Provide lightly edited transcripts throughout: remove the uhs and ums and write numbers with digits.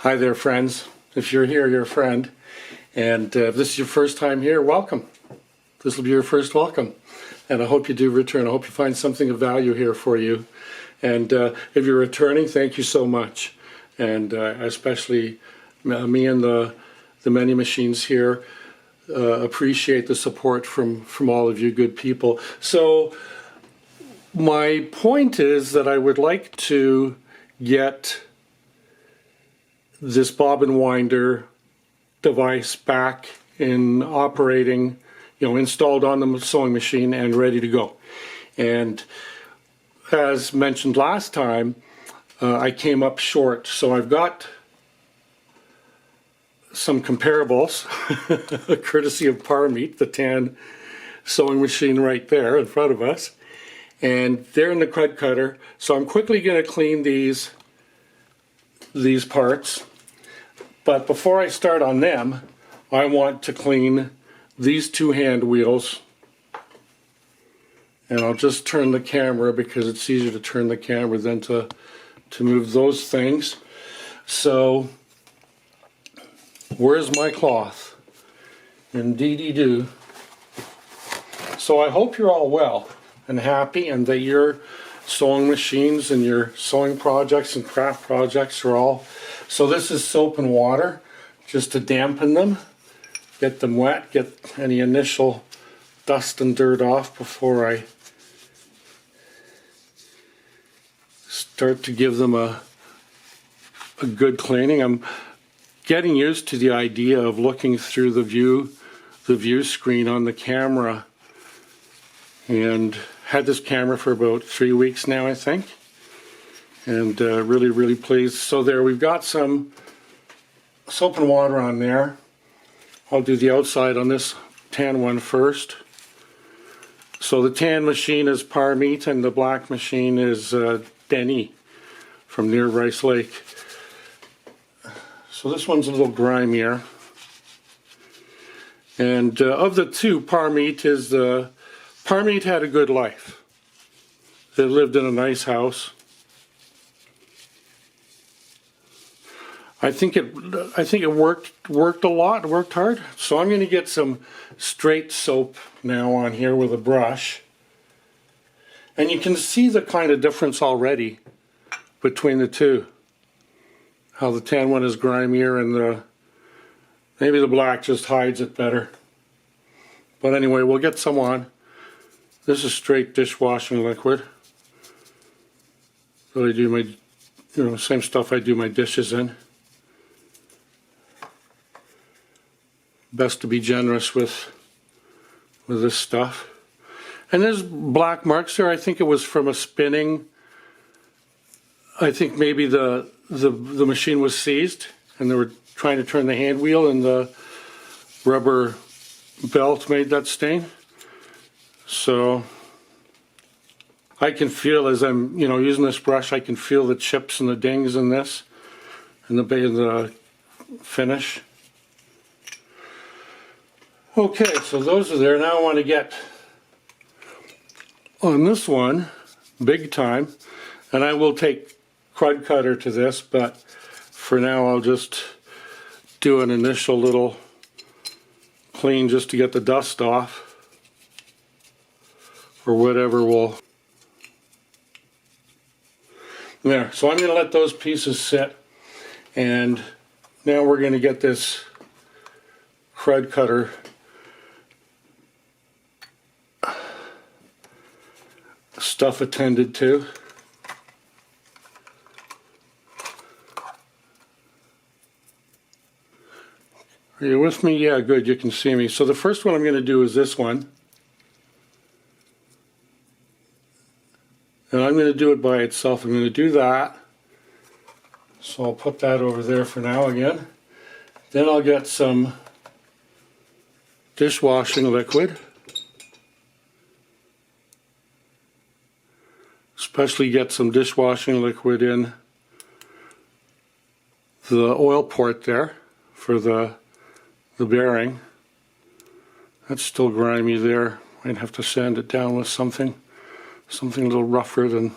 Hi there, friends. If you're here, you're a friend. And if this is your first time here, welcome. This will be your first welcome. And I hope you do return. I hope you find something of value here for you. And if you're returning, thank you so much. And especially me and the many machines here appreciate the support from all of you good people. So my point is that I would like to get this bobbin winder device back in operating, installed on the sewing machine and ready to go. And as mentioned last time, I came up short. So I've got some comparables, courtesy of Parmeet, the tan sewing machine right there in front of us. And they're in the KRUD cutter. So I'm quickly going to clean these parts. But before I start on them, I want to clean these two hand wheels. And I'll just turn the camera because it's easier to turn the camera than to move those things. So, where's my cloth? Indeedy-do. So I hope you're all well and happy, and that your sewing machines and your sewing projects and craft projects are all. So this is soap and water just to dampen them, get them wet, get any initial dust and dirt off before I start to give them a good cleaning. I'm getting used to the idea of looking through the view screen on the camera, and had this camera for about 3 weeks now, I think, and really pleased. So there, we've got some soap and water on there. I'll do the outside on this tan one first. So the tan machine is Parmeet and the black machine is Denny from near Rice Lake. So this one's a little grimier. And of the two, Parmeet had a good life. They lived in a nice house. I think it worked a lot, worked hard. So I'm going to get some straight soap now on here with a brush. And you can see the kind of difference already between the two. How the tan one is grimier and maybe the black just hides it better. But anyway, we'll get some on. This is straight dishwashing liquid. So I do my, same stuff I do my dishes in. Best to be generous with this stuff. And there's black marks there. I think it was from a spinning. I think maybe the machine was seized and they were trying to turn the hand wheel and the rubber belt made that stain. So I can feel as I'm using this brush, I can feel the chips and the dings in this and the finish. Okay, so those are there. Now I want to get on this one big time, and I will take KRUD cutter to this, but for now I'll just do an initial little clean just to get the dust off or whatever will. There, so I'm going to let those pieces sit, and now we're going to get this KRUD cutter stuff attended to. Are you with me? Yeah, good, you can see me. So the first one I'm going to do is this one. And I'm going to do it by itself. I'm going to do that. So I'll put that over there for now again. Then I'll get some dishwashing liquid. Especially get some dishwashing liquid in the oil port there for the bearing. That's still grimy there. Might have to sand it down with something a little rougher than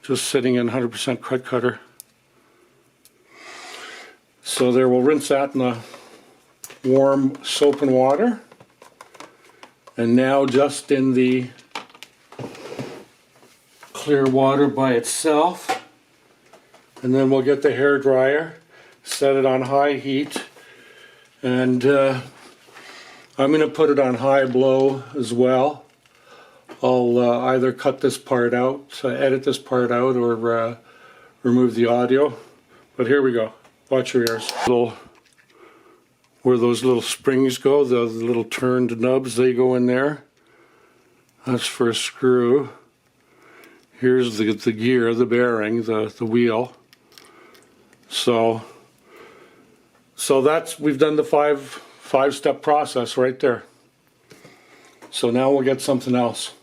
just sitting in 100% KRUD cutter. So there, we'll rinse that in the warm soap and water. And now just in the clear water by itself. And then we'll get the hair dryer, set it on high heat, and I'm going to put it on high blow as well. I'll either cut this part out, edit this part out, or remove the audio. But here we go. Watch your ears. Where those little springs go, the little turned nubs, they go in there. That's for a screw. Here's the gear, the bearing, the wheel. So that's, we've done the five-step process right there. So now we'll get something else.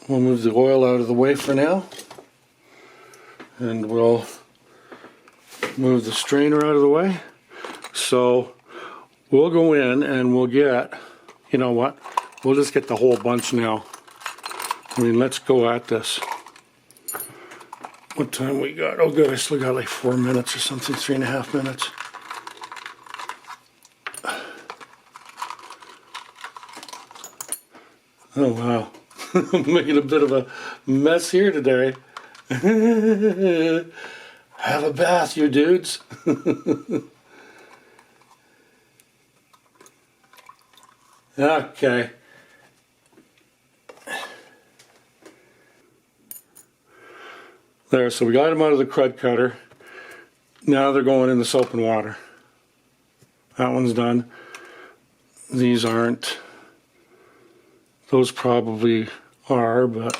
We'll move the oil out of the way for now. And we'll move the strainer out of the way. So we'll go in and we'll get, you know what, we'll just get the whole bunch now. I mean, let's go at this. What time we got? Oh good, I still got like 4 minutes or something, 3.5 minutes. Oh wow, I'm making a bit of a mess here today. Have a bath, you dudes. Okay. There, so we got them out of the KRUD cutter. Now they're going in the soap and water. That one's done. These aren't. Those probably are, but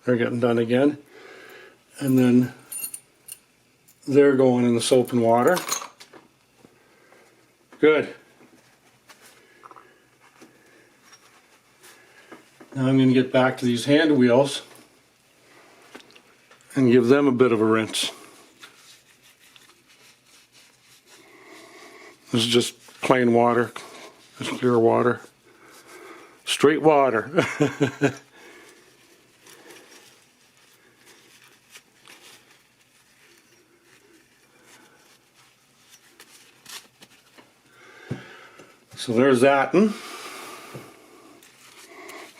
they're getting done again. And then they're going in the soap and water. Good. Now I'm going to get back to these hand wheels and give them a bit of a rinse. This is just plain water, just clear water, straight water. So there's that one.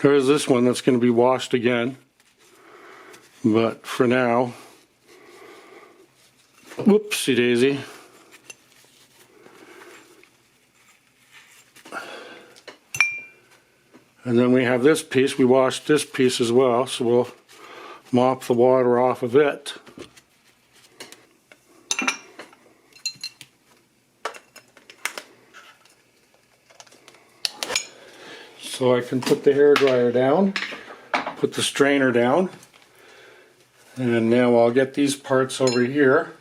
There's this one that's going to be washed again. But for now, whoopsie daisy. And then we have this piece, we washed this piece as well, so we'll mop the water off of it. So I can put the hair dryer down, put the strainer down. And now I'll get these parts over here.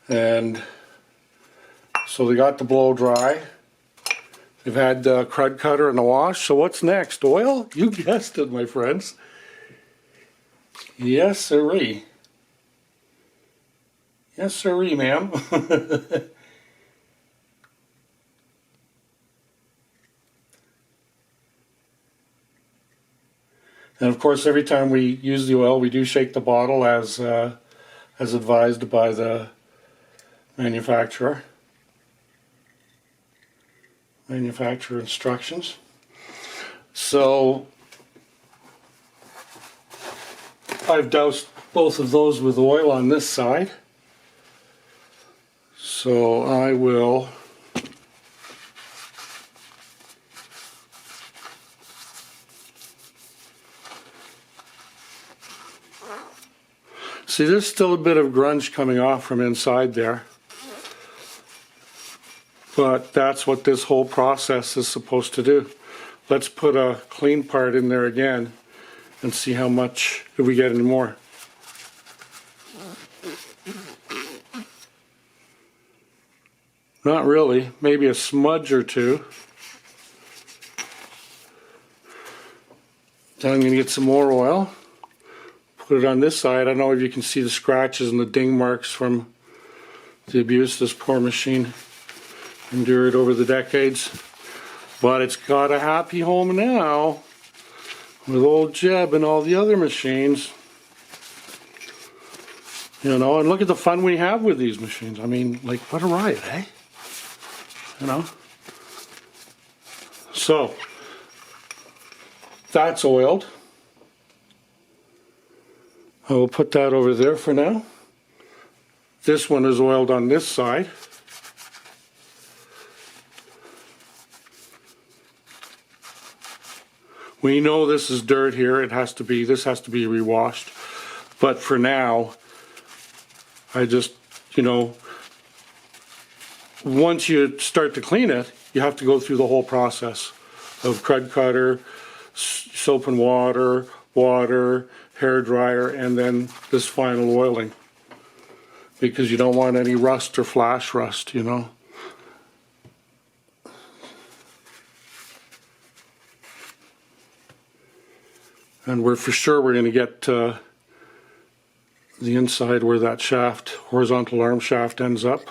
And so they got the blow dry. They've had the KRUD cutter in the wash. So what's next? Oil? You guessed it, my friends. Yes, sirree. Yes, sirree, ma'am. And of course, every time we use the oil, we do shake the bottle as advised by the manufacturer. Manufacturer instructions. So I've doused both of those with oil on this side. So I will see, there's still a bit of grunge coming off from inside there. But that's what this whole process is supposed to do. Let's put a clean part in there again and see how much, if we get any more. Not really, maybe a smudge or two. Then I'm going to get some more oil. Put it on this side. I don't know if you can see the scratches and the ding marks from the abuse this poor machine endured over the decades. But it's got a happy home now with old Jeb and all the other machines. You know, and look at the fun we have with these machines. I mean, like, what a ride, eh? You know? So, that's oiled. I will put that over there for now. This one is oiled on this side. We know this is dirt here. This has to be rewashed. But for now, I just, you know, once you start to clean it, you have to go through the whole process of KRUD cutter, soap and water, hair dryer, and then this final oiling. Because you don't want any rust or flash rust, you know. And we're going to get the inside where that shaft, horizontal arm shaft, ends up.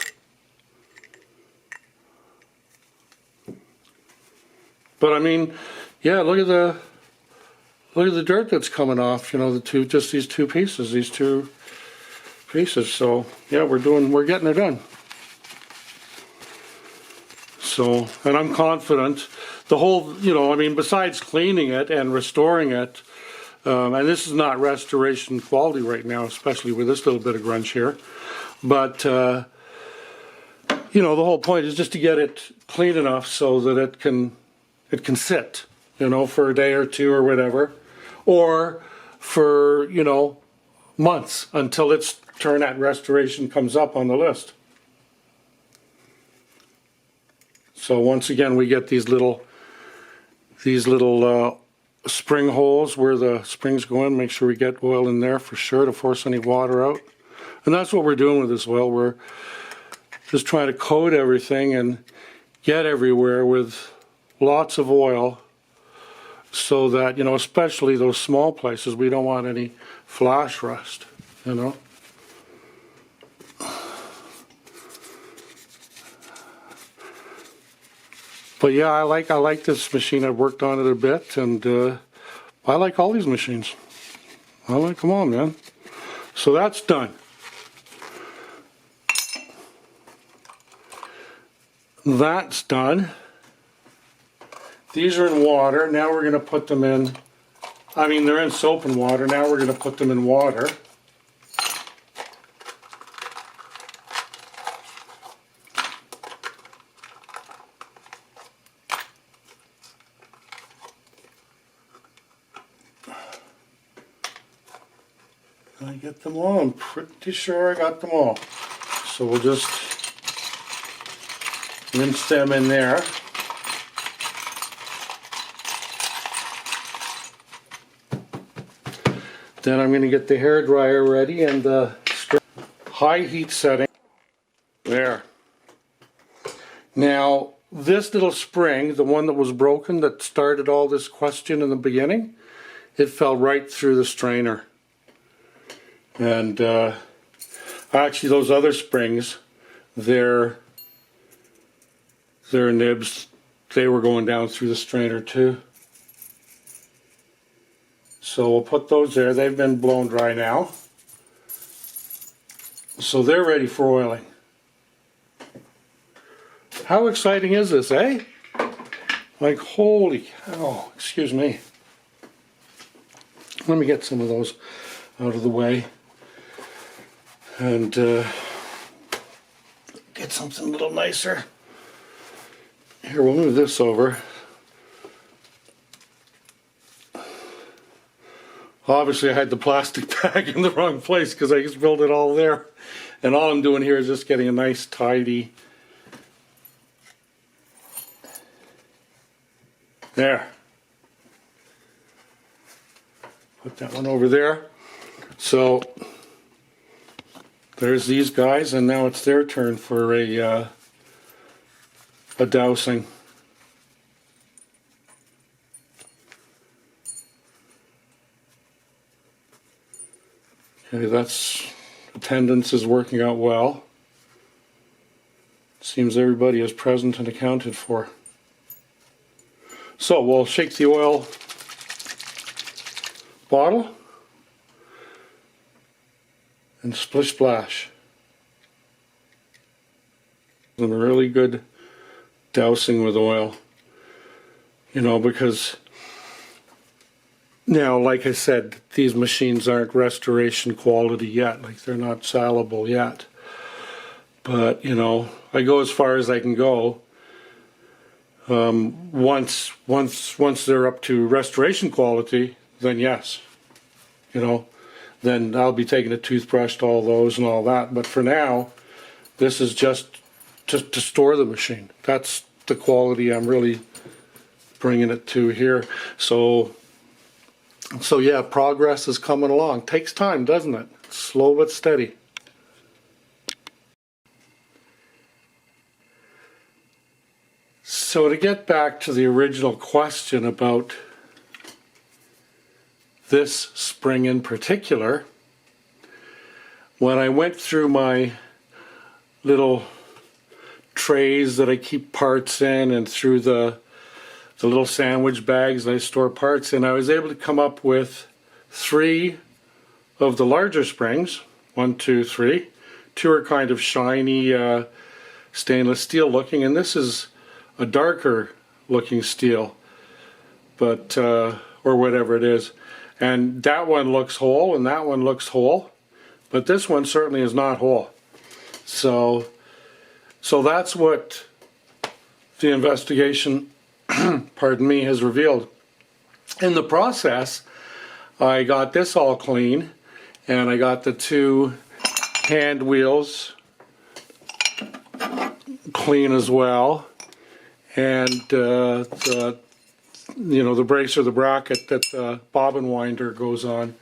But I mean, yeah, look at the dirt that's coming off. You know, just these two pieces. So yeah, we're getting it done. So, and I'm confident. The whole, you know, I mean, besides cleaning it and restoring it. And this is not restoration quality right now, especially with this little bit of grunge here. But, you know, the whole point is just to get it clean enough so that it can sit, you know, for a day or two or whatever. Or for, you know, months until its turn at restoration comes up on the list. So once again, we get these little spring holes where the springs go in. Make sure we get oil in there for sure to force any water out. And that's what we're doing with this oil. We're just trying to coat everything and get everywhere with lots of oil so that, you know, especially those small places, we don't want any flash rust, you know. But yeah, I like this machine. I've worked on it a bit, and I like all these machines. I like them all, man. So that's done. That's done. These are in water. Now we're going to put them in, I mean, they're in soap and water. Now we're going to put them in water. Did I get them all? I'm pretty sure I got them all. So we'll just rinse them in there. Then I'm going to get the hair dryer ready and the high heat setting. There. Now, this little spring, the one that was broken that started all this question in the beginning, it fell right through the strainer. And actually those other springs, their nibs, they were going down through the strainer too. So we'll put those there. They've been blown dry now. So they're ready for oiling. How exciting is this, eh? Like, holy cow, excuse me. Let me get some of those out of the way. And get something a little nicer. Here, we'll move this over. Obviously I had the plastic bag in the wrong place because I just spilled it all there. And all I'm doing here is just getting a nice tidy. There. Put that one over there. So there's these guys, and now it's their turn for a dousing. Okay, that's attendance is working out well. Seems everybody is present and accounted for. So we'll shake the oil bottle. and splish splash. And a really good dousing with oil, you know, because now, like I said, these machines aren't restoration quality yet, like they're not salable yet. But, you know, I go as far as I can go. Once they're up to restoration quality, then yes, you know, then I'll be taking a toothbrush to all those and all that. But for now, this is just to store the machine. That's the quality I'm really bringing it to here. So yeah, progress is coming along. Takes time, doesn't it? Slow but steady. So to get back to the original question about this spring in particular, when I went through my little trays that I keep parts in and through the little sandwich bags that I store parts in, I was able to come up with 3 of the larger springs. 1, 2, 3. 2 are kind of shiny stainless steel looking, and this is a darker looking steel, but or whatever it is. And that one looks whole and that one looks whole, but this one certainly is not whole. So that's what the investigation pardon me, has revealed. In the process, I got this all clean, and I got the 2 hand wheels clean as well, and the brace or the bracket that the bobbin winder goes on,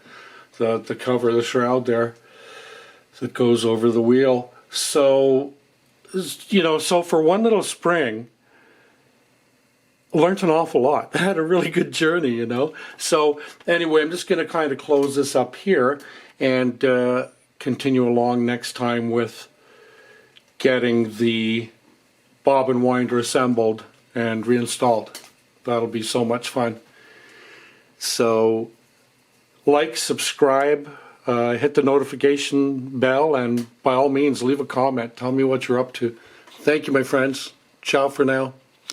the cover, the shroud there that goes over the wheel. So, you know, so for one little spring, learned an awful lot. I had a really good journey, you know. So anyway, I'm just going to kind of close this up here and continue along next time with getting the bobbin winder assembled and reinstalled. That'll be so much fun. So like, subscribe, hit the notification bell, and by all means leave a comment. Tell me what you're up to. Thank you, my friends. Ciao for now.